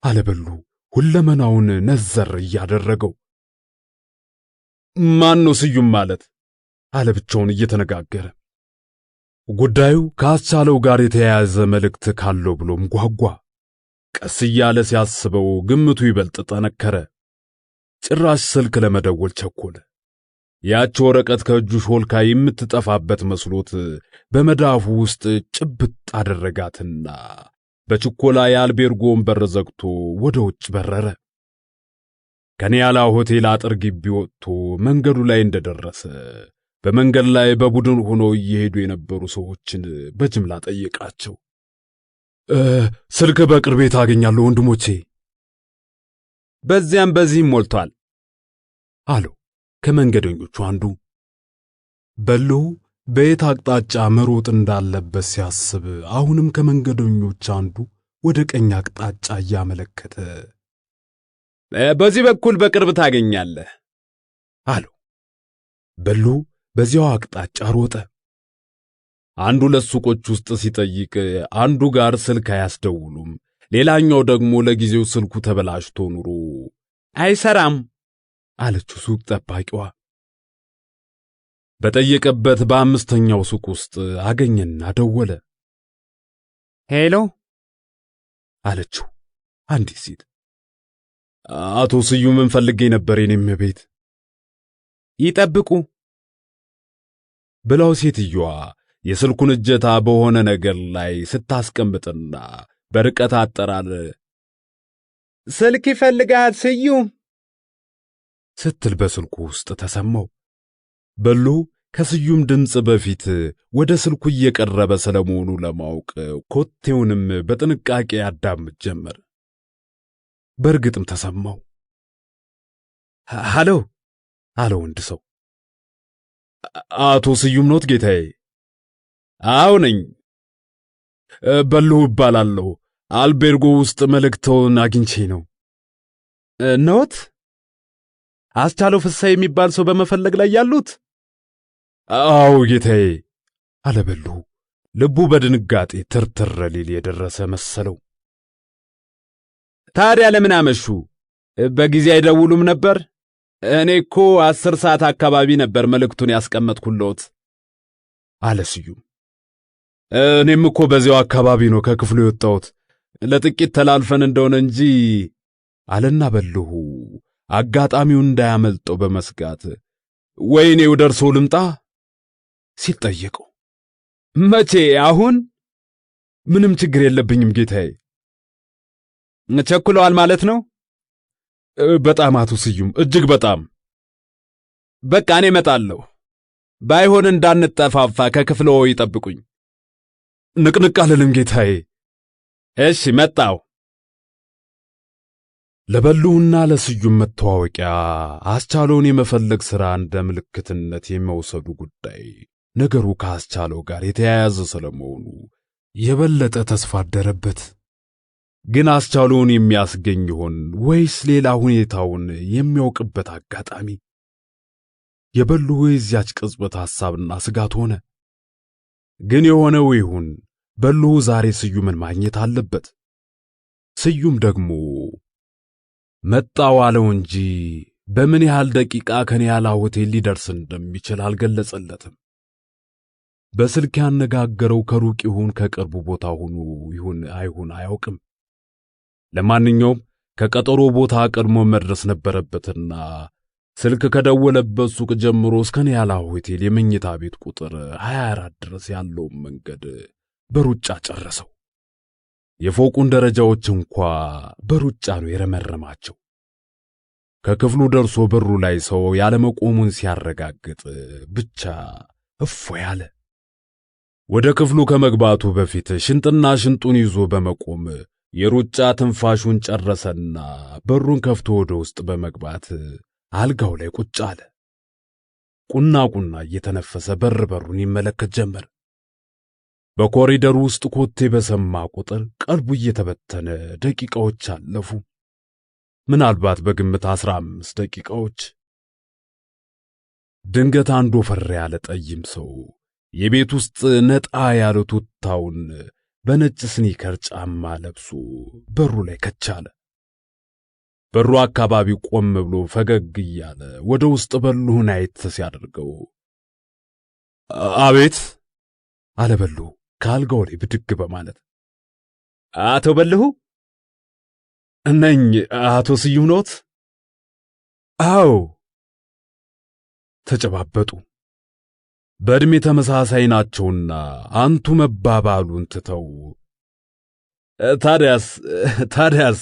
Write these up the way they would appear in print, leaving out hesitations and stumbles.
አለበሉ ሁለመናውን ነዘር እያደረገው። ማን ነው ስዩም ማለት? አለ ብቻውን እየተነጋገረ። ጉዳዩ ከአስቻለው ጋር የተያያዘ መልእክት ካለው ብሎም ጓጓ። ቀስ እያለ ሲያስበው ግምቱ ይበልጥ ጠነከረ። ጭራሽ ስልክ ለመደወል ቸኮለ። ያች ወረቀት ከእጁ ሾልካ የምትጠፋበት መስሎት በመዳፉ ውስጥ ጭብጥ አደረጋትና በችኮላ የአልቤርጎን በር ዘግቶ ወደ ውጭ በረረ። ከኒያላ ሆቴል አጥር ግቢ ወጥቶ መንገዱ ላይ እንደደረሰ በመንገድ ላይ በቡድን ሆነው እየሄዱ የነበሩ ሰዎችን በጅምላ ጠየቃቸው። ስልክ በቅርቤ ታገኛለህ ወንድሞቼ? በዚያም በዚህም ሞልቷል አለው ከመንገደኞቹ አንዱ። በሉ በየት አቅጣጫ መሮጥ እንዳለበት ሲያስብ አሁንም ከመንገደኞች አንዱ ወደ ቀኝ አቅጣጫ እያመለከተ በዚህ በኩል በቅርብ ታገኛለህ አለው። በሉ በዚያው አቅጣጫ ሮጠ። አንዱ ለሱቆች ውስጥ ሲጠይቅ አንዱ ጋር ስልክ አያስደውሉም፣ ሌላኛው ደግሞ ለጊዜው ስልኩ ተበላሽቶ ኑሮ አይሰራም አለችው ሱቅ ጠባቂዋ። በጠየቀበት በአምስተኛው ሱቅ ውስጥ አገኘና ደወለ። ሄሎ አለችው አንዲት ሴት። አቶ ስዩምን ፈልጌ ነበር የኔም ቤት። ይጠብቁ ብላው ሴትየዋ የስልኩን እጀታ በሆነ ነገር ላይ ስታስቀምጥና በርቀት አጠራር ስልክ ይፈልጋል ስዩም ስትል በስልኩ ውስጥ ተሰማው። በሉ ከስዩም ድምጽ በፊት ወደ ስልኩ እየቀረበ ስለመሆኑ ለማወቅ ኮቴውንም በጥንቃቄ ያዳምጥ ጀመር። በርግጥም ተሰማው። ሃሎ አለ ወንድ ሰው። አቶ ስዩም ኖት ጌታዬ? አዎ ነኝ። በሉ እባላለሁ። አልቤርጎ ውስጥ መልእክቶን አግኝቼ ነው። ኖት? አስቻለው ፍሳ የሚባል ሰው በመፈለግ ላይ ያሉት? አዎ ጌታዬ አለ በሉ። ልቡ በድንጋጤ ትርትር ሊል የደረሰ መሰለው። ታዲያ ለምን አመሹ? በጊዜ አይደውሉም ነበር? እኔ እኮ 10 ሰዓት አካባቢ ነበር መልእክቱን ያስቀመጥኩልዎት አለ ስዩም። እኔም እኮ በዚያው አካባቢ ነው ከክፍሉ የወጣሁት፣ ለጥቂት ተላልፈን እንደሆነ እንጂ አለና በልሁ አጋጣሚው እንዳያመልጠው በመስጋት ወይኔው ደርሶ ልምጣ ሲል ጠየቀው። መቼ? አሁን? ምንም ችግር የለብኝም ጌታዬ። ቸኩለዋል ማለት ነው? በጣም አቶ ስዩም፣ እጅግ በጣም። በቃ እኔ እመጣለሁ። ባይሆን እንዳንጠፋፋ ከክፍሎ ይጠብቁኝ። ንቅንቅ አልልም ጌታዬ። እሺ መጣው። ለበሉና ለስዩም መተዋወቂያ አስቻለውን የመፈለግ ሥራ እንደ ምልክትነት የመውሰዱ ጉዳይ ነገሩ ከአስቻለው ጋር የተያያዘ ስለመሆኑ የበለጠ ተስፋ አደረበት። ግን አስቻለውን የሚያስገኝ ይሆን ወይስ ሌላ ሁኔታውን የሚያውቅበት አጋጣሚ? የበሉ የዚያች ቅጽበት ሐሳብና ስጋት ሆነ። ግን የሆነው ይሁን በሉ ዛሬ ስዩምን ማግኘት አለበት። ስዩም ደግሞ መጣው አለው እንጂ በምን ያህል ደቂቃ ከኒያላ ሆቴል ሊደርስ እንደሚችል አልገለጸለትም። በስልክ ያነጋገረው ከሩቅ ይሁን ከቅርቡ ቦታ ሆኖ ይሁን አይሁን አያውቅም። ለማንኛውም ከቀጠሮ ቦታ ቀድሞ መድረስ ነበረበትና ስልክ ከደወለበት ሱቅ ጀምሮ እስከ ኒያላ ሆቴል የመኝታ ቤት ቁጥር 24 ድረስ ያለውን መንገድ በሩጫ ጨረሰው። የፎቁን ደረጃዎች እንኳ በሩጫ ነው የረመረማቸው። ከክፍሉ ደርሶ በሩ ላይ ሰው ያለመቆሙን ሲያረጋግጥ ብቻ እፎይ አለ። ወደ ክፍሉ ከመግባቱ በፊት ሽንጥና ሽንጡን ይዞ በመቆም የሩጫ ትንፋሹን ጨረሰና በሩን ከፍቶ ወደ ውስጥ በመግባት አልጋው ላይ ቁጭ አለ። ቁና እየተነፈሰ በሩን ይመለከት ጀመር። በኮሪደሩ ውስጥ ኮቴ በሰማ ቁጥር ቀልቡ እየተበተነ ደቂቃዎች አለፉ። ምናልባት በግምት 15 ደቂቃዎች። ድንገት አንዱ ፈር ያለ ጠይም ሰው የቤት ውስጥ ነጣ ያለ ቱታውን በነጭ ስኒከር ጫማ ለብሶ በሩ ላይ ከቻለ። በሩ አካባቢ ቆም ብሎ ፈገግ እያለ ወደ ውስጥ በልሁን አይት ሲያደርገው አቤት አለ በልሁ ካልጋው ላይ ብድግ በማለት። አቶ በልሁ ነኝ። አቶ ስዩም ኖት? አዎ። ተጨባበጡ። በእድሜ ተመሳሳይ ናቸውና አንቱ መባባሉን ትተው ታዲያስ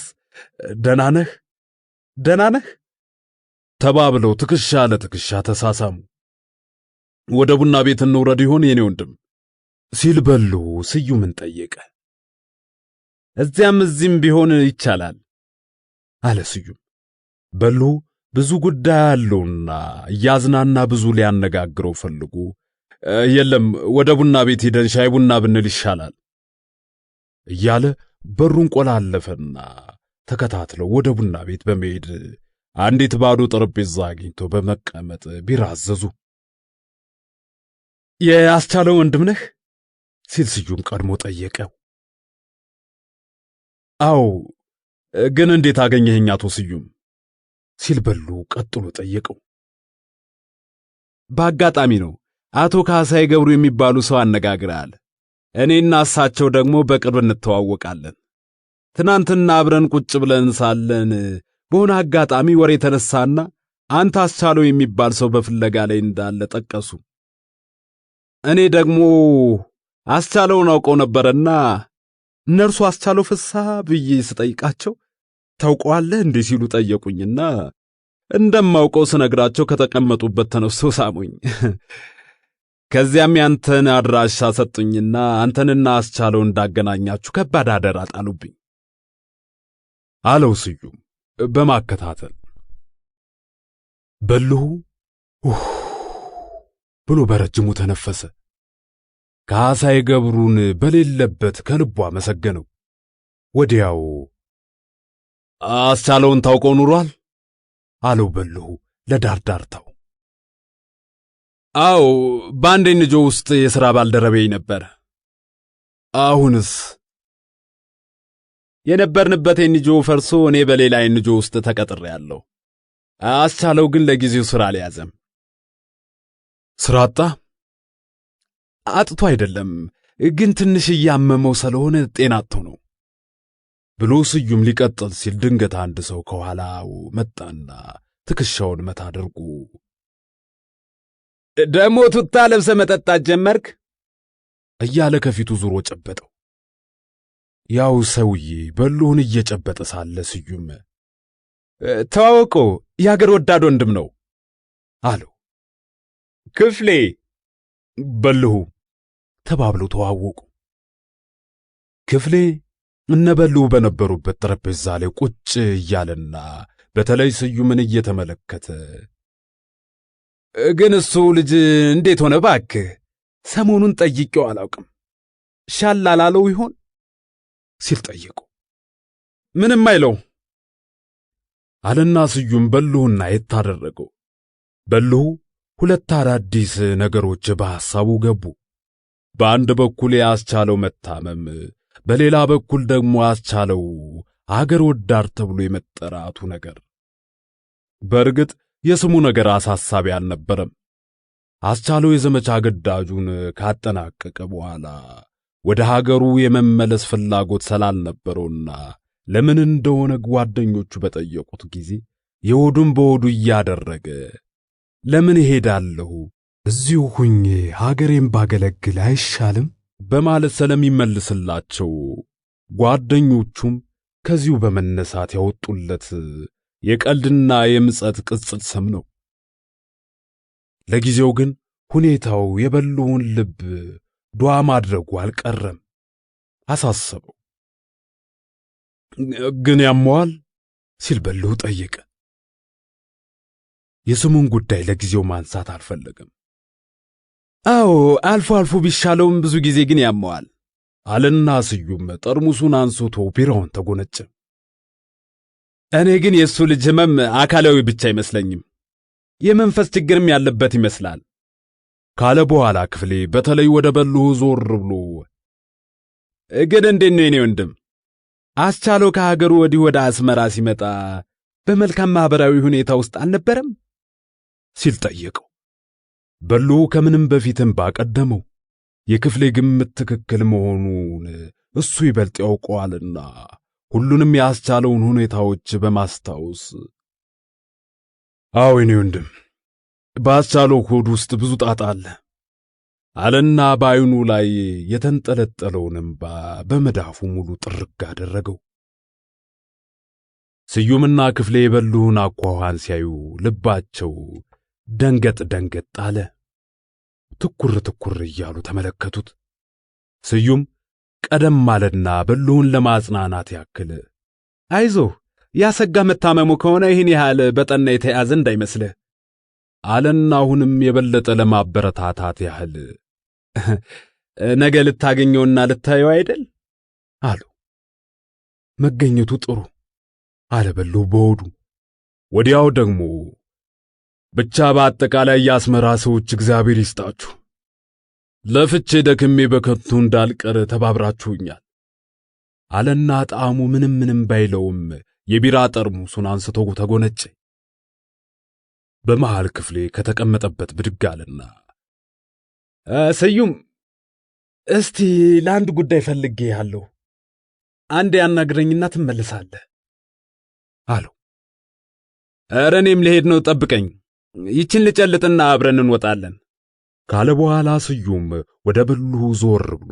ደህና ነህ ተባብለው ትከሻ ለትከሻ ተሳሳሙ። ወደ ቡና ቤት እንውረድ ይሆን የኔ ወንድም ሲል በልሁ ስዩምን ጠየቀ። እዚያም እዚህም ቢሆን ይቻላል አለ ስዩም። በልሁ ብዙ ጉዳይ አለውና እያዝናና ብዙ ሊያነጋግረው ፈልጉ የለም ወደ ቡና ቤት ሄደን ሻይ ቡና ብንል ይሻላል እያለ በሩን ቆላለፈና ተከታትለው ወደ ቡና ቤት በመሄድ አንዲት ባዶ ጠረጴዛ አግኝቶ በመቀመጥ ቢራዘዙ የአስቻለው ወንድም ነህ ሲል ስዩም ቀድሞ ጠየቀው። አዎ፣ ግን እንዴት አገኘኸኝ አቶ ስዩም ሲል በልሁ ቀጥሎ ጠየቀው። በአጋጣሚ ነው። አቶ ካሳይ ገብሩ የሚባሉ ሰው አነጋግረዋል። እኔና እሳቸው ደግሞ በቅርብ እንተዋወቃለን። ትናንትና አብረን ቁጭ ብለን ሳለን በሆነ አጋጣሚ ወሬ ተነሳና አንተ አስቻለው የሚባል ሰው በፍለጋ ላይ እንዳለ ጠቀሱ። እኔ ደግሞ አስቻለውን አውቀው ነበርና እነርሱ አስቻለው ፍስሐ ብዬ ስጠይቃቸው ታውቀዋለህ እንዴ ሲሉ ጠየቁኝና እንደማውቀው ስነግራቸው ከተቀመጡበት ተነስተው ሳሙኝ። ከዚያም ያንተን አድራሻ ሰጡኝና አንተንና አስቻለው እንዳገናኛችሁ ከባድ አደራ ጣሉብኝ አለው ስዩም በማከታተል። በልሁ ብሎ በረጅሙ ተነፈሰ። ካሳይ ገብሩን በሌለበት ከልቡ አመሰገነው። ወዲያው አስቻለውን ታውቀው ኑሯል አለው በልሁ ለዳርዳርታው። አዎ፣ በአንድ ኤንጆ ውስጥ የሥራ ባልደረቤ ነበር። አሁንስ? የነበርንበት ኤንጆ ፈርሶ እኔ በሌላ ኤንጆ ውስጥ ተቀጥሬያለሁ። አስቻለው ግን ለጊዜው ሥራ አልያዘም። ሥራ አጣ? አጥቶ አይደለም፣ ግን ትንሽ እያመመው ስለሆነ ጤና አጥቶ ነው ብሎ ስዩም ሊቀጥል ሲል ድንገት አንድ ሰው ከኋላው መጣና ትከሻውን መታ አድርጎ ደሞ ቱታ ለብሰ መጠጣት ጀመርክ እያለ ከፊቱ ዙሮ ጨበጠው። ያው ሰውዬ በልሁን እየጨበጠ ሳለ ስዩም ተዋወቆ የአገር ወዳድ ወንድም ነው አለው። ክፍሌ በልሁ ተባብለው ተዋወቁ። ክፍሌ እነ በልሁ በነበሩበት ጠረጴዛ ላይ ቁጭ እያለና በተለይ ስዩምን እየተመለከተ ግን እሱ ልጅ እንዴት ሆነ ባክህ? ሰሞኑን ጠይቄው አላውቅም። ሻል አላለው ይሆን ሲል ጠየቁ። ምንም አይለው አለና ስዩም በልሁና የታደረገው። በልሁ ሁለት አዳዲስ ነገሮች በሐሳቡ ገቡ። በአንድ በኩል ያስቻለው መታመም፣ በሌላ በኩል ደግሞ አስቻለው አገር ወዳድ ተብሎ የመጠራቱ ነገር። በእርግጥ የስሙ ነገር አሳሳቢ አልነበረም። አስቻለው የዘመቻ ግዳጁን ካጠናቀቀ በኋላ ወደ ሀገሩ የመመለስ ፍላጎት ስላልነበረውና ለምን እንደሆነ ጓደኞቹ በጠየቁት ጊዜ የሆዱን በሆዱ እያደረገ ለምን እሄዳለሁ እዚሁ ሁኜ ሀገሬን ባገለግል አይሻልም በማለት ስለሚመልስላቸው ጓደኞቹም ከዚሁ በመነሳት ያወጡለት የቀልድና የምጸት ቅጽል ስም ነው። ለጊዜው ግን ሁኔታው የበልሁን ልብ ዱዓ ማድረጉ አልቀረም፣ አሳሰበው። ግን ያመዋል ሲል በልሁ ጠየቀ። የስሙን ጉዳይ ለጊዜው ማንሳት አልፈለገም። አዎ አልፎ አልፎ ቢሻለውም ብዙ ጊዜ ግን ያመዋል አለና ስዩም ጠርሙሱን አንስቶ ቢራውን ተጎነጨ። እኔ ግን የሱ ልጅ ህመም አካላዊ ብቻ አይመስለኝም፣ የመንፈስ ችግርም ያለበት ይመስላል ካለ በኋላ ክፍሌ በተለይ ወደ በልሁ ዞር ብሎ ግን እንዴት ነው የኔ ወንድም? አስቻለው ከሀገሩ ወዲህ ወደ አስመራ ሲመጣ በመልካም ማህበራዊ ሁኔታ ውስጥ አልነበረም ሲል ጠየቀው። በልሁ ከምንም በፊትም ባቀደመው የክፍሌ ግምት ትክክል መሆኑን እሱ ይበልጥ ያውቀዋልና ሁሉንም ያስቻለውን ሁኔታዎች በማስታወስ አዎ የኔ ወንድም በአስቻለው ሆድ ውስጥ ብዙ ጣጣ አለ አለና በዓይኑ ላይ የተንጠለጠለውን እንባ በመዳፉ ሙሉ ጥርግ አደረገው። ስዩምና ክፍሌ የበልሁን አኳኋን ሲያዩ ልባቸው ደንገጥ ደንገጥ አለ። ትኩር ትኩር እያሉ ተመለከቱት። ስዩም ቀደም ማለና በልሁን ለማጽናናት ያክል አይዞህ ያሰጋ መታመሙ ከሆነ ይህን ያህል በጠና የተያዘ እንዳይመስልህ አለና አሁንም የበለጠ ለማበረታታት ያህል ነገ ልታገኘውና ልታየው አይደል አሉ። መገኘቱ ጥሩ አለ በልሁ በሆዱ። ወዲያው ደግሞ ብቻ በአጠቃላይ የአስመራ ሰዎች እግዚአብሔር ይስጣችሁ፣ ለፍቼ ደክሜ በከንቱ እንዳልቀር ተባብራችሁኛል አለና ጣዕሙ ምንም ባይለውም የቢራ ጠርሙሱን አንስቶ ተጎነጨ። በመሃል ክፍሌ ከተቀመጠበት ብድግ አለና ስዩም እስቲ ለአንድ ጉዳይ ፈልጌ ያለሁ አንድ ያናግረኝና ትመለሳለህ አለው። ኧረ እኔም ልሄድ ነው፣ ጠብቀኝ፣ ይችን ልጨልጥና አብረን እንወጣለን ካለ በኋላ ስዩም ወደ በልሁ ዞር ብሎ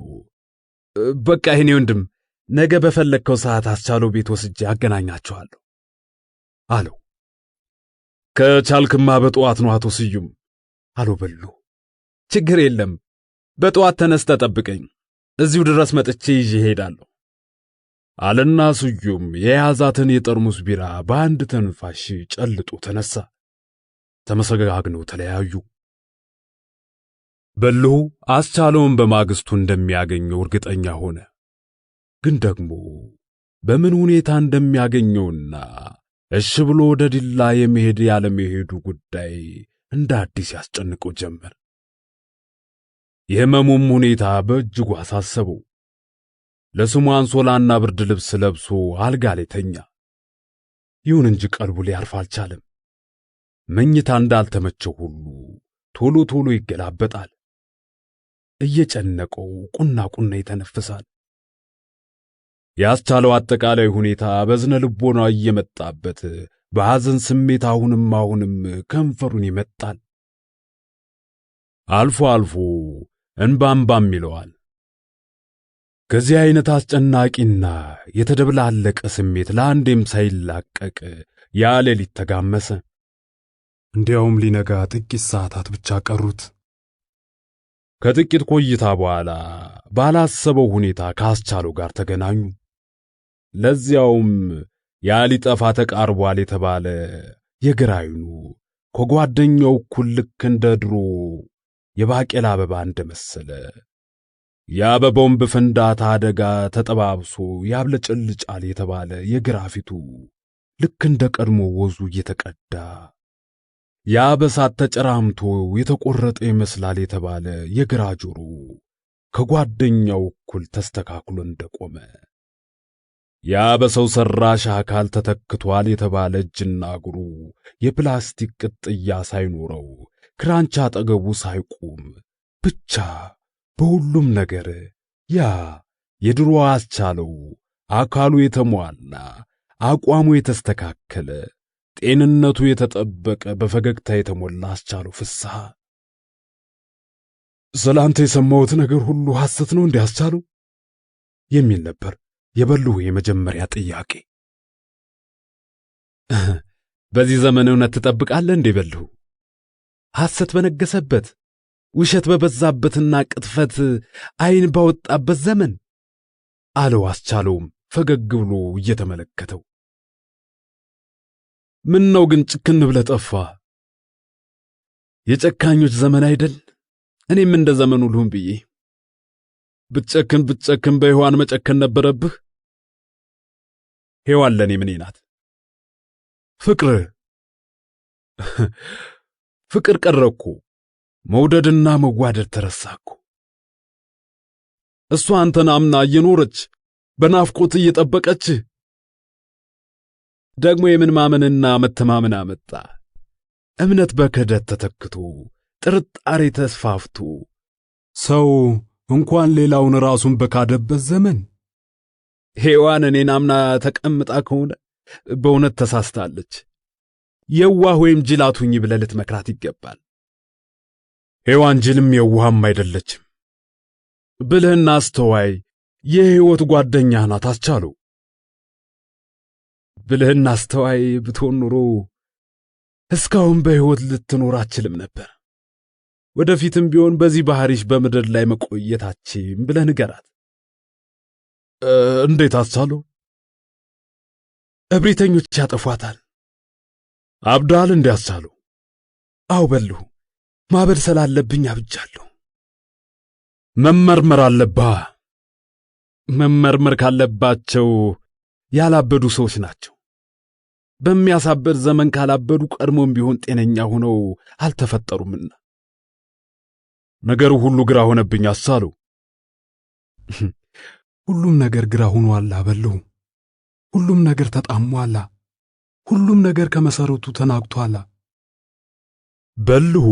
በቃ የኔ ወንድም ነገ በፈለግከው ሰዓት አስቻለው ቤት ወስጄ አገናኛችኋለሁ አለው። ከቻልክማ በጠዋት ነው አቶ ስዩም አለው በልሁ። ችግር የለም በጠዋት ተነስተ ጠብቀኝ፣ እዚሁ ድረስ መጥቼ ይዤ እሄዳለሁ አለና ስዩም የያዛትን የጠርሙስ ቢራ በአንድ ተንፋሽ ጨልጦ ተነሳ። ተመሰጋግነው ተለያዩ። በልሁ አስቻለውን በማግስቱ እንደሚያገኘው እርግጠኛ ሆነ። ግን ደግሞ በምን ሁኔታ እንደሚያገኘውና እሺ ብሎ ወደ ዲላ የመሄድ ያለመሄዱ ጉዳይ እንደ አዲስ ያስጨንቀው ጀመር። የህመሙም ሁኔታ በእጅጉ አሳሰበው። ለስሙ አንሶላና ብርድ ልብስ ለብሶ አልጋ ላይ ተኛ። ይሁን እንጂ ቀልቡ ሊያርፍ አልቻለም። መኝታ እንዳልተመቸው ሁሉ ቶሎ ቶሎ ይገላበጣል። እየጨነቀው ቁና ይተነፍሳል። ያስቻለው አጠቃላይ ሁኔታ በዝነ ልቦና እየመጣበት በሐዘን ስሜት አሁንም ከንፈሩን ይመጣል። አልፎ አልፎ እንባም ይለዋል። ከዚህ አይነት አስጨናቂና የተደብላለቀ ስሜት ለአንዴም ሳይላቀቅ ያ ሌሊት ተጋመሰ። እንዲያውም ሊነጋ ጥቂት ሰዓታት ብቻ ቀሩት። ከጥቂት ቆይታ በኋላ ባላሰበው ሁኔታ ካስቻለው ጋር ተገናኙ። ለዚያውም ያ ሊጠፋ ተቃርቧል የተባለ የግራ ዓይኑ ከጓደኛው እኩል ልክ እንደ ድሮ የባቄላ አበባ እንደመሰለ የአበባውን በፍንዳታ አደጋ ተጠባብሶ ያብለጨልጫል የተባለ የግራ ፊቱ ልክ እንደ ቀድሞ ወዙ እየተቀዳ ያ በሳት ተጨራምቶ የተቆረጠ ይመስላል የተባለ የግራ ጆሮ ከጓደኛው እኩል ተስተካክሎ እንደቆመ ያ በሰው ሰራሽ አካል ተተክቷል የተባለ እጅና እግሩ የፕላስቲክ ቅጥያ ሳይኖረው ክራንቻ አጠገቡ ሳይቆም ብቻ በሁሉም ነገር ያ የድሮ አስቻለው አካሉ የተሟላ አቋሙ የተስተካከለ ጤንነቱ የተጠበቀ በፈገግታ የተሞላ አስቻለው ፍስሐ። ስላንተ የሰማሁት ነገር ሁሉ ሐሰት ነው እንዴ አስቻለው? የሚል ነበር የበልሁ የመጀመሪያ ጥያቄ። በዚህ ዘመን እውነት ትጠብቃለህ እንዴ በልሁ? ሐሰት በነገሰበት ውሸት በበዛበትና ቅጥፈት ዓይን ባወጣበት ዘመን አለው አስቻለውም ፈገግ ብሎ እየተመለከተው። ምን ነው ግን ጭክን ብለህ ጠፋ? የጨካኞች ዘመን አይደል? እኔም እንደ ዘመኑ ልሁን ብዬ ብትጨክን በሔዋን መጨከን ነበረብህ። ሔዋን ለኔ ምኔ ናት? ፍቅር ቀረኩ። መውደድና መዋደድ ተረሳኩ። እሷ አንተን አምና እየኖረች በናፍቆት እየጠበቀች ደግሞ የምን ማመንና መተማመን አመጣ? እምነት በክህደት ተተክቶ ጥርጣሬ ተስፋፍቶ ሰው እንኳን ሌላውን ራሱን በካደበት ዘመን ሔዋን እኔን አምና ተቀምጣ ከሆነ በእውነት ተሳስታለች። የዋህ ወይም ጅል አትሁኝ ብለህ ልትመክራት ይገባል። ሔዋን ጅልም የዋህም አይደለችም። ብልህና አስተዋይ የሕይወት ጓደኛህ ናት አስቻለው። ብልህና አስተዋይ ብትሆን ኑሮ እስካሁን በሕይወት ልትኖር አትችልም ነበር። ወደፊትም ቢሆን በዚህ ባህሪሽ በምድር ላይ መቆየታችን ብለህ ንገራት። እንዴት አስቻለው? እብሪተኞች ያጠፏታል። አብዳል እንዲያስቻለው? አው በልሁ ማበድ ስላለብኝ አብጃለሁ። መመርመር አለብህ። መመርመር ካለባቸው ያላበዱ ሰዎች ናቸው። በሚያሳበድ ዘመን ካላበዱ ቀድሞም ቢሆን ጤነኛ ሆነው አልተፈጠሩምና። ነገሩ ሁሉ ግራ ሆነብኝ አስቻለው። ሁሉም ነገር ግራ ሆኗል በልሁ። ሁሉም ነገር ተጣሟል። ሁሉም ነገር ከመሰረቱ ተናግቷል። በልሁ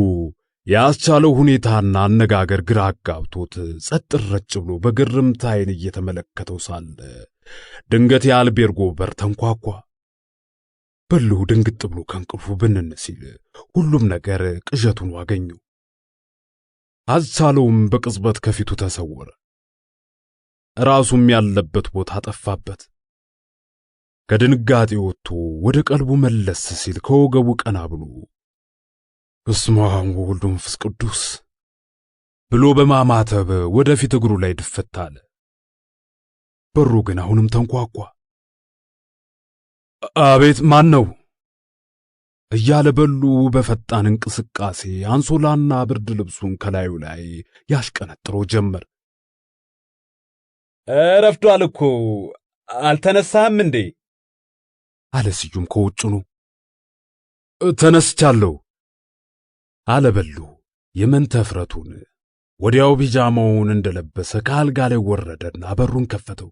ያስቻለው ሁኔታና አነጋገር ግራ አጋብቶት ጸጥ ረጭ ብሎ በግርምት ዓይን እየተመለከተው ሳለ ድንገት የአልቤርጎ በር ተንኳኳ። በልሁ ድንግጥ ብሎ ከእንቅልፉ ብንን ሲል ሁሉም ነገር ቅዠቱን አገኘው። አስቻለውም በቅጽበት ከፊቱ ተሰወረ። ራሱም ያለበት ቦታ ጠፋበት። ከድንጋጤ ወጥቶ ወደ ቀልቡ መለስ ሲል ከወገቡ ቀና ብሎ በስመ አብ ወወልድ ወመንፈስ ቅዱስ ብሎ በማማተብ ወደፊት እግሩ ላይ ድፍት አለ። በሩ ግን አሁንም ተንኳኳ። አቤት፣ ማን ነው? እያለ በሉ በፈጣን እንቅስቃሴ አንሶላና ብርድ ልብሱን ከላዩ ላይ ያሽቀነጥረው ጀመር። ረፍዷል እኮ አልተነሳህም እንዴ? አለ ስዩም ከውጭ ነው። ተነስቻለሁ አለ በሉ የመንተፍረቱን። ወዲያው ቢጃማውን እንደለበሰ ከአልጋ ላይ ወረደና በሩን ከፈተው።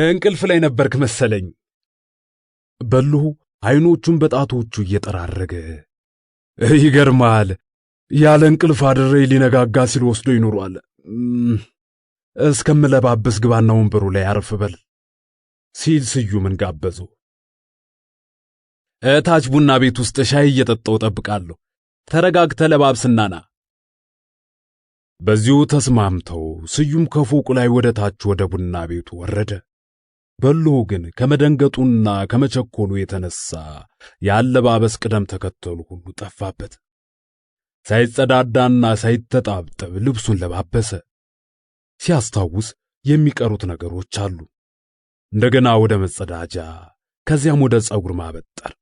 እንቅልፍ ላይ ነበርክ መሰለኝ። በሉ አይኖቹን በጣቶቹ እየጠራረገ ይገርማል፣ ያለ እንቅልፍ አድሬ ሊነጋጋ ሲል ወስዶ ይኖሯል። እስከምለባበስ ግባና ወንበሩ ላይ አረፍ በል ሲል ስዩምን ጋበዘው። እታች ቡና ቤት ውስጥ ሻይ እየጠጣው ጠብቃለሁ። ተረጋግተህ ለባብስና ና። በዚሁ ተስማምተው ስዩም ከፎቁ ላይ ወደ ታች ወደ ቡና ቤቱ ወረደ። በሉ ግን ከመደንገጡና ከመቸኮሉ የተነሳ ያለባበስ ቅደም ተከተሉ ሁሉ ጠፋበት። ሳይጸዳዳና ሳይተጣብጠብ ልብሱን ለባበሰ። ሲያስታውስ የሚቀሩት ነገሮች አሉ። እንደገና ወደ መጸዳጃ፣ ከዚያም ወደ ጸጉር ማበጠር።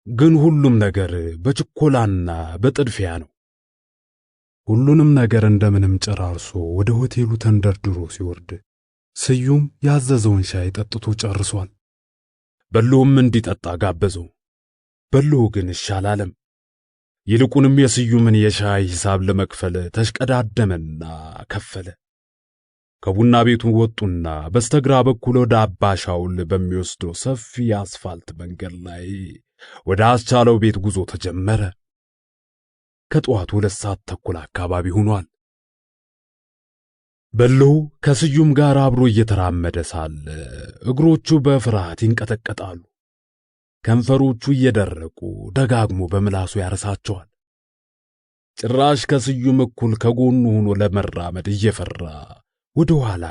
ግን ሁሉም ነገር በችኮላና በጥድፊያ ነው። ሁሉንም ነገር እንደምንም ጨራርሶ ወደ ሆቴሉ ተንደርድሮ ሲወርድ ስዩም ያዘዘውን ሻይ ጠጥቶ ጨርሷል። በሉም እንዲጠጣ ጋበዘው። በሉ ግን ይሻላለም። ይልቁንም የስዩምን የሻይ ሂሳብ ለመክፈል ተሽቀዳደመና ከፈለ። ከቡና ቤቱ ወጡና በስተግራ በኩል ወደ አባሻውል በሚወስደው ሰፊ የአስፋልት መንገድ ላይ ወደ አስቻለው ቤት ጉዞ ተጀመረ። ከጠዋቱ 2 ሰዓት ተኩል አካባቢ ሆኗል። በሉ ከስዩም ጋር አብሮ እየተራመደ ሳለ እግሮቹ በፍርሃት ይንቀጠቀጣሉ። ከንፈሮቹ እየደረቁ ደጋግሞ በምላሱ ያረሳቸዋል። ጭራሽ ከስዩም እኩል ከጎኑ ሆኖ ለመራመድ እየፈራ ወደ ኋላ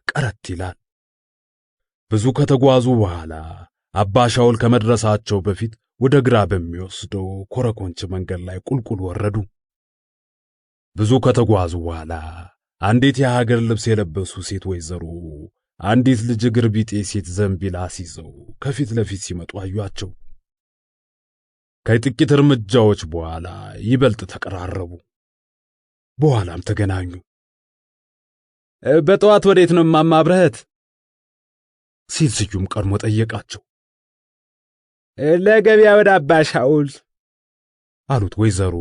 ቀረት ይላል። ብዙ ከተጓዙ በኋላ አባሻውል ከመድረሳቸው በፊት ወደ ግራ በሚወስደው ኮረኮንች መንገድ ላይ ቁልቁል ወረዱ። ብዙ ከተጓዙ በኋላ አንዲት የሀገር ልብስ የለበሱ ሴት ወይዘሮ አንዲት ልጅ እግር ቢጤ ሴት ዘንቢል አስይዘው ከፊት ለፊት ሲመጡ አዩአቸው። ከጥቂት እርምጃዎች በኋላ ይበልጥ ተቀራረቡ። በኋላም ተገናኙ። በጠዋት ወዴት ነው እማማ ብርህት? ሲል ስዩም ቀድሞ ጠየቃቸው። ለገበያ ወደ አባሻውል አሉት ወይዘሮ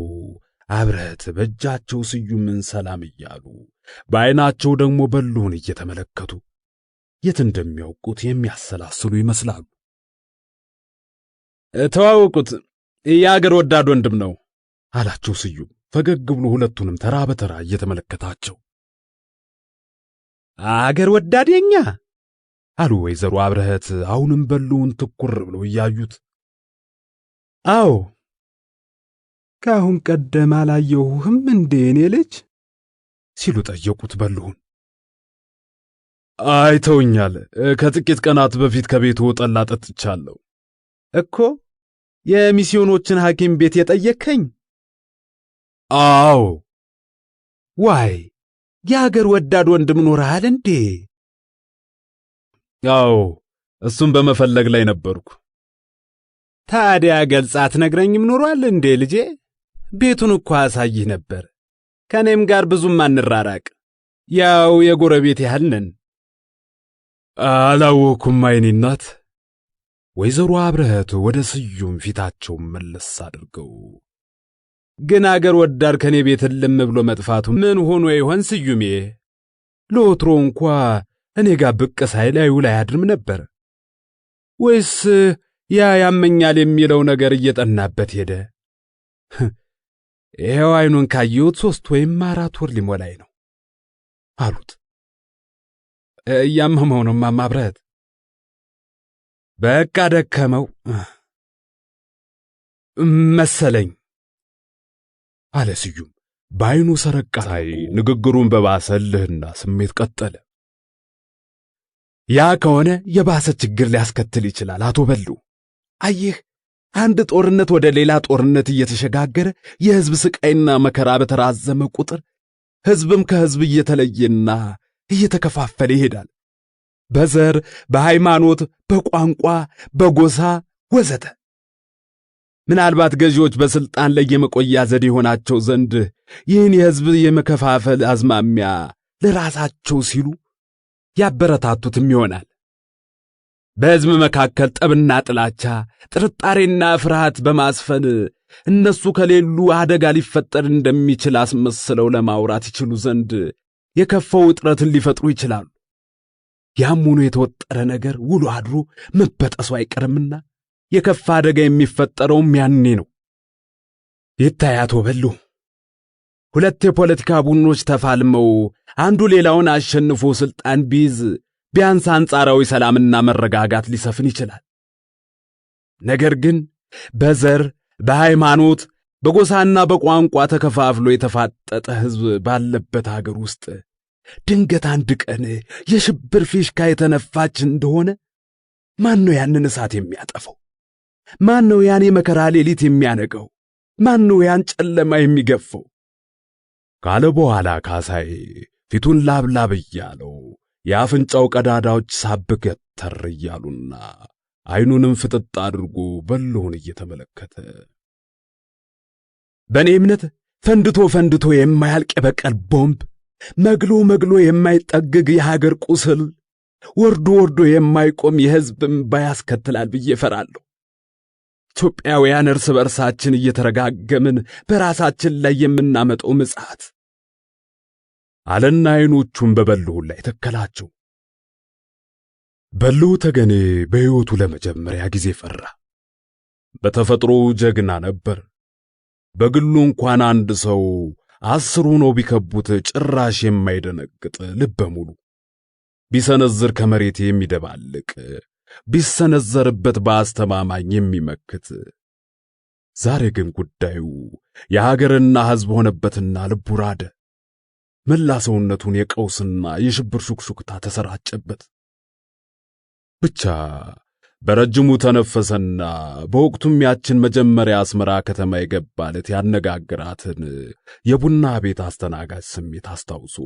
አብረት በእጃቸው ስዩምን ሰላም እያሉ በዓይናቸው ደግሞ በሉን እየተመለከቱ የት እንደሚያውቁት የሚያሰላስሉ ይመስላሉ። ተዋወቁት፣ የአገር ወዳድ ወንድም ነው አላቸው ስዩም ፈገግ ብሎ ሁለቱንም ተራ በተራ እየተመለከታቸው። አገር ወዳድ የኛ አሉ ወይዘሮ አብረህት አሁንም በሉን ትኩር ብለው እያዩት። አዎ፣ ከአሁን ቀደም አላየሁህም እንዴ እኔ ልጅ ሲሉ ጠየቁት በሉን። አይተውኛል፣ ከጥቂት ቀናት በፊት ከቤቱ ጠላ ጠጥቻለሁ እኮ። የሚስዮኖችን ሐኪም ቤት የጠየከኝ? አዎ። ዋይ የአገር ወዳድ ወንድም ኖርሃል እንዴ? አዎ፣ እሱም በመፈለግ ላይ ነበርኩ። ታዲያ ገልጻ አትነግረኝም ኖሯል እንዴ ልጄ? ቤቱን እኮ አሳይህ ነበር። ከኔም ጋር ብዙም አንራራቅ፣ ያው የጎረቤት ያህል ነን። አላወኩም አይኔ እናት። ወይዘሮ አብረህት ወደ ስዩም ፊታቸውን መለስ አድርገው ግን አገር ወዳድ ከኔ ቤት ልም ብሎ መጥፋቱ ምን ሆኖ ይሆን ስዩሜ? ለወትሮ እንኳ እኔ ጋር ብቅ ሳይል አይውል አያድርም ነበር። ወይስ ያ ያመኛል የሚለው ነገር እየጠናበት ሄደ? ይሄው አይኑን ካየሁት 3 ወይም 4 ወር ሊሞላኝ ነው አሉት። እያመመው ነው እማማ አብረህት። በቃ ደከመው መሰለኝ አለ ስዩም በዓይኑ ሰረቃይ ንግግሩን በባሰልህና ስሜት ቀጠለ። ያ ከሆነ የባሰ ችግር ሊያስከትል ይችላል አቶ በሉ። አየህ፣ አንድ ጦርነት ወደ ሌላ ጦርነት እየተሸጋገረ የሕዝብ ስቃይና መከራ በተራዘመ ቁጥር ሕዝብም ከሕዝብ እየተለየና እየተከፋፈለ ይሄዳል። በዘር፣ በሃይማኖት፣ በቋንቋ፣ በጎሳ ወዘተ። ምናልባት ገዢዎች በስልጣን ላይ የመቆያ ዘዴ ሆናቸው ዘንድ ይህን የሕዝብ የመከፋፈል አዝማሚያ ለራሳቸው ሲሉ ያበረታቱትም ይሆናል። በሕዝብ መካከል ጠብና ጥላቻ፣ ጥርጣሬና ፍርሃት በማስፈን እነሱ ከሌሉ አደጋ ሊፈጠር እንደሚችል አስመስለው ለማውራት ይችሉ ዘንድ የከፋው ውጥረትን ሊፈጥሩ ይችላሉ። ያም ሆኖ የተወጠረ ነገር ውሎ አድሮ መበጠሱ አይቀርምና የከፋ አደጋ የሚፈጠረውም ያኔ ነው። ይታይ አቶ በሉ፣ 2 የፖለቲካ ቡድኖች ተፋልመው አንዱ ሌላውን አሸንፎ ስልጣን ቢይዝ ቢያንስ አንጻራዊ ሰላምና መረጋጋት ሊሰፍን ይችላል። ነገር ግን በዘር፣ በሃይማኖት፣ በጎሳና በቋንቋ ተከፋፍሎ የተፋጠጠ ሕዝብ ባለበት አገር ውስጥ ድንገት አንድ ቀን የሽብር ፊሽካ የተነፋች እንደሆነ ማን ነው ያንን እሳት የሚያጠፈው? ማን ነው ያን የመከራ ሌሊት የሚያነቀው? ማን ነው ያን ጨለማ የሚገፈው? ካለ በኋላ ካሳዬ ፊቱን ላብላብ እያለው የአፍንጫው ቀዳዳዎች ሳብገተር እያሉና አይኑንም ፍጥጥ አድርጎ በሉን እየተመለከተ በእኔ እምነት ፈንድቶ የማያልቅ የበቀል ቦምብ፣ መግሎ የማይጠግግ የሀገር ቁስል፣ ወርዶ የማይቆም የሕዝብ እንባ ያስከትላል ብዬ እፈራለሁ። ኢትዮጵያውያን እርስ በርሳችን እየተረጋገምን በራሳችን ላይ የምናመጣው ምጽአት አለና አይኖቹን በበልሁ ላይ ተከላቸው። በልሁ ተገኔ በሕይወቱ ለመጀመሪያ ጊዜ ፈራ። በተፈጥሮ ጀግና ነበር። በግሉ እንኳን አንድ ሰው 10 ሆነው ቢከቡት ጭራሽ የማይደነግጥ ልበ ሙሉ፣ ቢሰነዝር ከመሬት የሚደባልቅ፣ ቢሰነዘርበት በአስተማማኝ የሚመክት። ዛሬ ግን ጉዳዩ የሀገርና ሕዝብ ሆነበትና ልቡ ራደ። መላ ሰውነቱን የቀውስና የሽብር ሹክሹክታ ተሰራጨበት። ብቻ በረጅሙ ተነፈሰና በወቅቱም ያችን መጀመሪያ አስመራ ከተማ የገባለት ያነጋግራትን የቡና ቤት አስተናጋጅ ስሜት አስታውሶ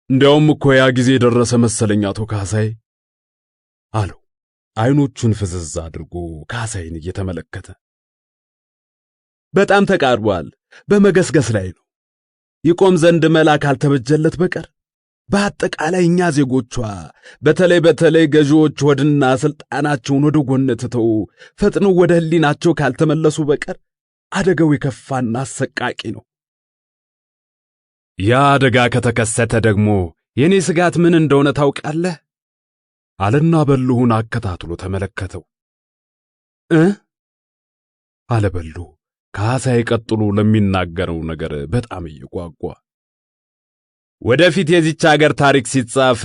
እንዲያውም እኮ ያ ጊዜ ደረሰ መሰለኝ አቶ ካሳይ አለው፣ አይኖቹን ፍዝዝ አድርጎ ካሳይን እየተመለከተ። በጣም ተቃርቧል፣ በመገስገስ ላይ ነው። ይቆም ዘንድ መላ ካልተበጀለት በቀር በአጠቃላይ እኛ ዜጎቿ በተለይ ገዢዎች ወድና ስልጣናቸውን ወደ ጎን ትተው ፈጥነው ወደ ሕሊናቸው ካልተመለሱ በቀር አደጋው የከፋና አሰቃቂ ነው። ያ አደጋ ከተከሰተ ደግሞ የኔ ስጋት ምን እንደሆነ ታውቃለህ? አለና በልሁን አከታትሎ ተመለከተው። አለ በልሁ ካሳዬ ቀጥሎ ለሚናገረው ነገር በጣም እየጓጓ። ወደፊት የዚች ሀገር ታሪክ ሲጻፍ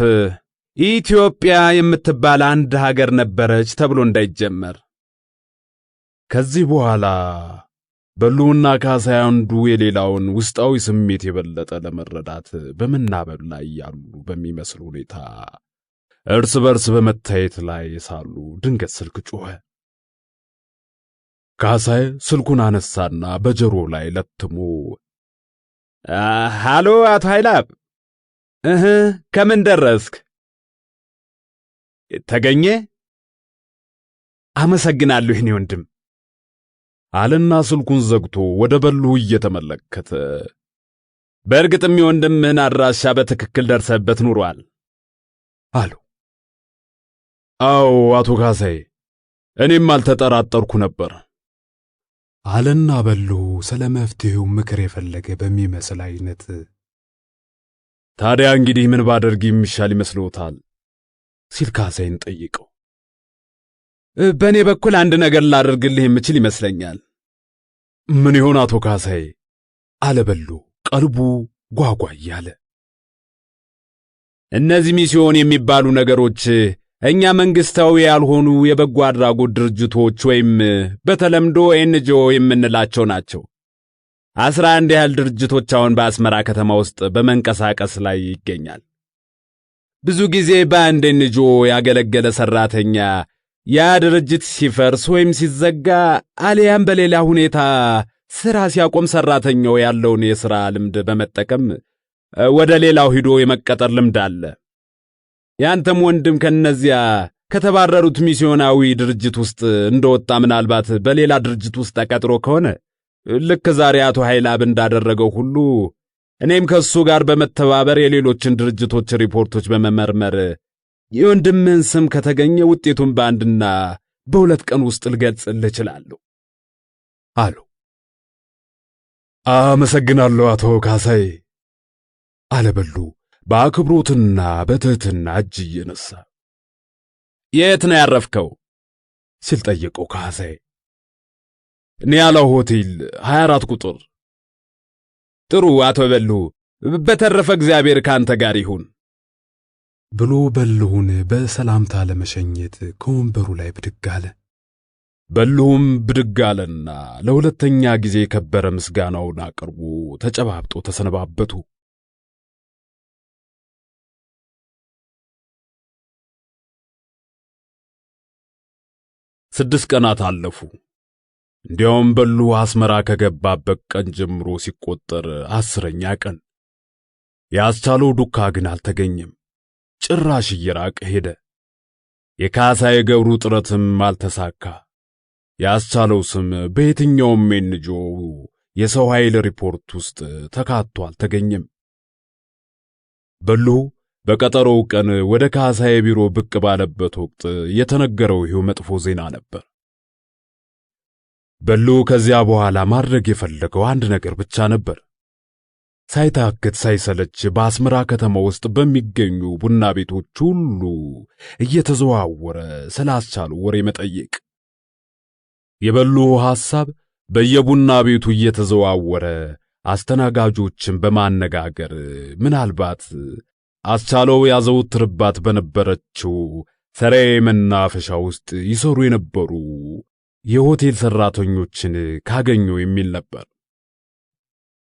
ኢትዮጵያ የምትባል አንድ ሀገር ነበረች ተብሎ እንዳይጀመር። ከዚህ በኋላ በልሁና ካሳዬ አንዱ የሌላውን ውስጣዊ ስሜት የበለጠ ለመረዳት በመናበብ ላይ ያሉ በሚመስል ሁኔታ እርስ በርስ በመታየት ላይ ሳሉ ድንገት ስልክ ጮኸ። ካሳዬ ስልኩን አነሳና በጆሮ ላይ ለትሞ ሃሎ አቶ ኃይላብ፣ ከምን ደረስክ? ተገኘ? አመሰግናለሁ የኔ ወንድም አለና ስልኩን ዘግቶ ወደ በልሁ እየተመለከተ በእርግጥም የወንድምህን አድራሻ በትክክል ደርሰህበት ኑሯል አለው። አዎ አቶ ካሳዬ፣ እኔም አልተጠራጠርኩ ነበር አለና በልሁ ስለ መፍትሄው ምክር የፈለገ በሚመስል አይነት። ታዲያ እንግዲህ ምን ባደርግ የሚሻል ይመስልዎታል? ሲል ካሳዬን ጠይቀው። በእኔ በኩል አንድ ነገር ላደርግልህ የምችል ይመስለኛል። ምን ይሆን አቶ ካሳዬ? አለ በልሁ ቀልቡ ጓጓ እያለ። እነዚህ ሚስዮን የሚባሉ ነገሮች እኛ መንግስታዊ ያልሆኑ የበጎ አድራጎት ድርጅቶች ወይም በተለምዶ ኤንጂኦ የምንላቸው ናቸው። 11 ያህል ድርጅቶች አሁን በአስመራ ከተማ ውስጥ በመንቀሳቀስ ላይ ይገኛል። ብዙ ጊዜ በአንድ ኤንጂኦ ያገለገለ ሰራተኛ ያ ድርጅት ሲፈርስ ወይም ሲዘጋ አሊያም በሌላ ሁኔታ ሥራ ሲያቆም ሰራተኛው ያለውን የሥራ ልምድ በመጠቀም ወደ ሌላው ሂዶ የመቀጠር ልምድ አለ። ያንተም ወንድም ከነዚያ ከተባረሩት ሚስዮናዊ ድርጅት ውስጥ እንደወጣ ምናልባት በሌላ ድርጅት ውስጥ ተቀጥሮ ከሆነ ልክ ዛሬ አቶ ኃይላብ እንዳደረገው ሁሉ እኔም ከሱ ጋር በመተባበር የሌሎችን ድርጅቶች ሪፖርቶች በመመርመር የወንድምህን ስም ከተገኘ ውጤቱን በአንድና በሁለት ቀን ውስጥ ልገልጽልህ እችላለሁ አሉ። አመሰግናለሁ አቶ ካሳዬ አለ በልሁ በአክብሮትና በትህትና እጅ እየነሳ። የት ነው ያረፍከው? ሲል ጠየቀው ካሳዬ። ኒያላ ሆቴል 24 ቁጥር። ጥሩ አቶ በልሁ፣ በተረፈ እግዚአብሔር ካንተ ጋር ይሁን ብሎ በልሁን በሰላምታ ለመሸኘት ከወንበሩ ላይ ብድግ አለ። በልሁም ብድግ አለና ለሁለተኛ ጊዜ የከበረ ምስጋናውን አቅርቦ ተጨባብጦ ተሰነባበቱ። ስድስት ቀናት አለፉ። እንዲያውም በልሁ አስመራ ከገባበት ቀን ጀምሮ ሲቆጠር 10ኛ ቀን። ያስቻለው ዱካ ግን አልተገኘም። ጭራሽ እየራቀ ሄደ። የካሳዬ ገብሩ ጥረትም አልተሳካ። ያስቻለው ስም በየትኛውም ኤንጂኦ የሰው ኃይል ሪፖርት ውስጥ ተካቶ አልተገኘም። በልሁ በቀጠሮው ቀን ወደ ካሳዬ ቢሮ ብቅ ባለበት ወቅት የተነገረው ይኸው መጥፎ ዜና ነበር። በልሁ ከዚያ በኋላ ማድረግ የፈለገው አንድ ነገር ብቻ ነበር። ሳይታክት ሳይሰለች በአስመራ ከተማ ውስጥ በሚገኙ ቡና ቤቶች ሁሉ እየተዘዋወረ ስላስቻለው ወሬ መጠየቅ። የበልሁ ሐሳብ በየቡና ቤቱ እየተዘዋወረ አስተናጋጆችን በማነጋገር ምናልባት አስቻለው ያዘውትርባት በነበረችው ሰሬ መናፈሻ ውስጥ ይሰሩ የነበሩ የሆቴል ሰራተኞችን ካገኘው የሚል ነበር።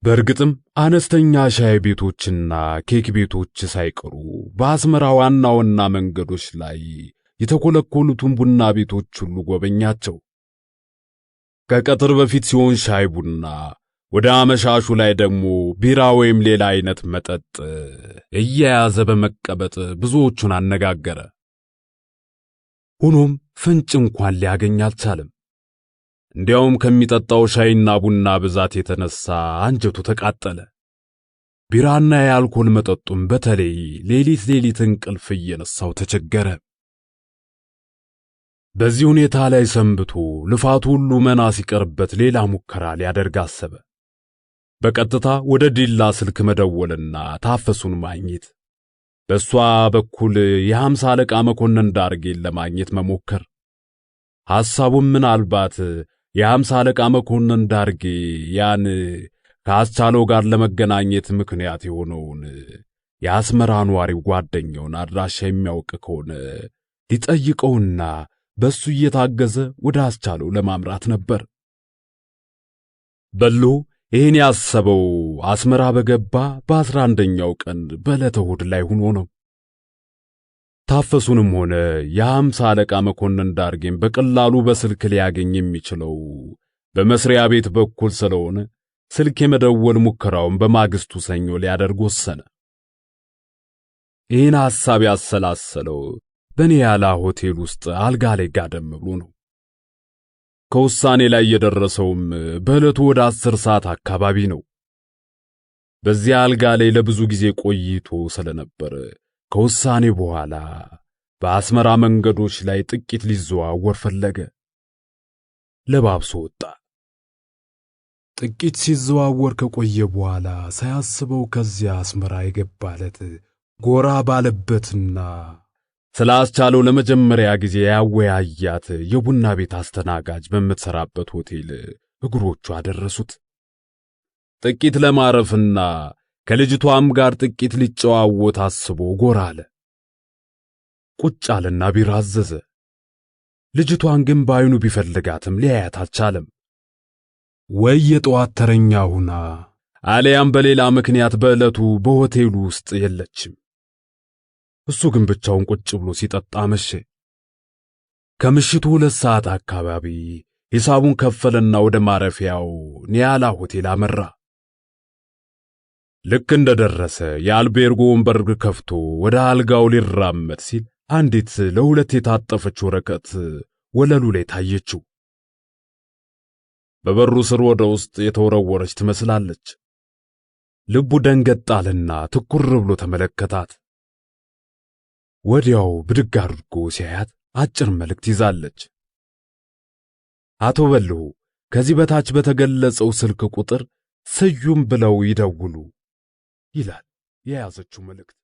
በእርግጥም አነስተኛ ሻይ ቤቶችና ኬክ ቤቶች ሳይቀሩ በአስመራ ዋና መንገዶች ላይ የተኮለኮሉትን ቡና ቤቶች ሁሉ ጎበኛቸው። ከቀጥር በፊት ሲሆን ሻይ ቡና፣ ወደ አመሻሹ ላይ ደግሞ ቢራ ወይም ሌላ አይነት መጠጥ እየያዘ በመቀበጥ ብዙዎቹን አነጋገረ። ሆኖም ፍንጭ እንኳን ሊያገኝ አልቻለም። እንዲያውም ከሚጠጣው ሻይና ቡና ብዛት የተነሳ አንጀቱ ተቃጠለ። ቢራና የአልኮል መጠጡም በተለይ ሌሊት እንቅልፍ እየነሳው ተቸገረ። በዚህ ሁኔታ ላይ ሰንብቶ ልፋቱ ሁሉ መና ሲቀርበት ሌላ ሙከራ ሊያደርግ አሰበ። በቀጥታ ወደ ዲላ ስልክ መደወልና ታፈሱን ማግኘት፣ በሷ በኩል የ50 አለቃ መኮንን ዳርጌን ለማግኘት መሞከር። ሐሳቡም ምናልባት የ50 አለቃ መኮንን ዳርጌ ያን ከአስቻለው ጋር ለመገናኘት ምክንያት የሆነውን የአስመራ ኗሪው ጓደኛውን አድራሻ የሚያውቅ ከሆነ ሊጠይቀውና በሱ እየታገዘ ወደ አስቻለው ለማምራት ነበር። በሉ ይህን ያሰበው አስመራ በገባ በ11ኛው ቀን በዕለተ እሑድ ላይ ሆኖ ነው። ታፈሱንም ሆነ የ50 አለቃ መኮንን ዳርጌን በቀላሉ በስልክ ሊያገኝ የሚችለው በመስሪያ ቤት በኩል ስለሆነ ስልክ የመደወል ሙከራውን በማግስቱ ሰኞ ሊያደርግ ወሰነ። ይህን ሐሳብ ያሰላሰለው በኒያላ ሆቴል ውስጥ አልጋ ላይ ጋደም ብሎ ነው። ከውሳኔ ላይ የደረሰውም በዕለቱ ወደ 10 ሰዓት አካባቢ ነው። በዚያ አልጋ ላይ ለብዙ ጊዜ ቆይቶ ስለነበር ከውሳኔ በኋላ በአስመራ መንገዶች ላይ ጥቂት ሊዘዋወር ፈለገ። ለባብሶ ወጣ። ጥቂት ሲዘዋወር ከቆየ በኋላ ሳያስበው ከዚያ አስመራ የገባለት ጎራ ባለበትና ስላስቻለው ለመጀመሪያ ጊዜ ያወያያት የቡና ቤት አስተናጋጅ በምትሰራበት ሆቴል እግሮቹ አደረሱት። ጥቂት ለማረፍና ከልጅቷም ጋር ጥቂት ሊጨዋወት አስቦ ጎራ አለ። ቁጭ አለና ቢራ አዘዘ። ልጅቷን ግን በዓይኑ ቢፈልጋትም ሊያያት አልቻለም። ወይ የጠዋት ተረኛ ሁና አሊያም በሌላ ምክንያት በዕለቱ በሆቴሉ ውስጥ የለችም። እሱ ግን ብቻውን ቁጭ ብሎ ሲጠጣ መሸ። ከምሽቱ 2 ሰዓት አካባቢ ሂሳቡን ከፈለና ወደ ማረፊያው ኒያላ ሆቴል አመራ። ልክ እንደደረሰ የአልቤርጎ ወንበር ከፍቶ ወደ አልጋው ሊራመድ ሲል አንዲት ለሁለት የታጠፈች ወረቀት ወለሉ ላይ ታየችው። በበሩ ስር ወደ ውስጥ የተወረወረች ትመስላለች። ልቡ ደንገጣልና ትኩር ብሎ ተመለከታት። ወዲያው ብድግ አድርጎ ሲያያት አጭር መልእክት ይዛለች። አቶ በልሁ ከዚህ በታች በተገለጸው ስልክ ቁጥር ስዩም ብለው ይደውሉ ይላል የያዘችው መልእክት።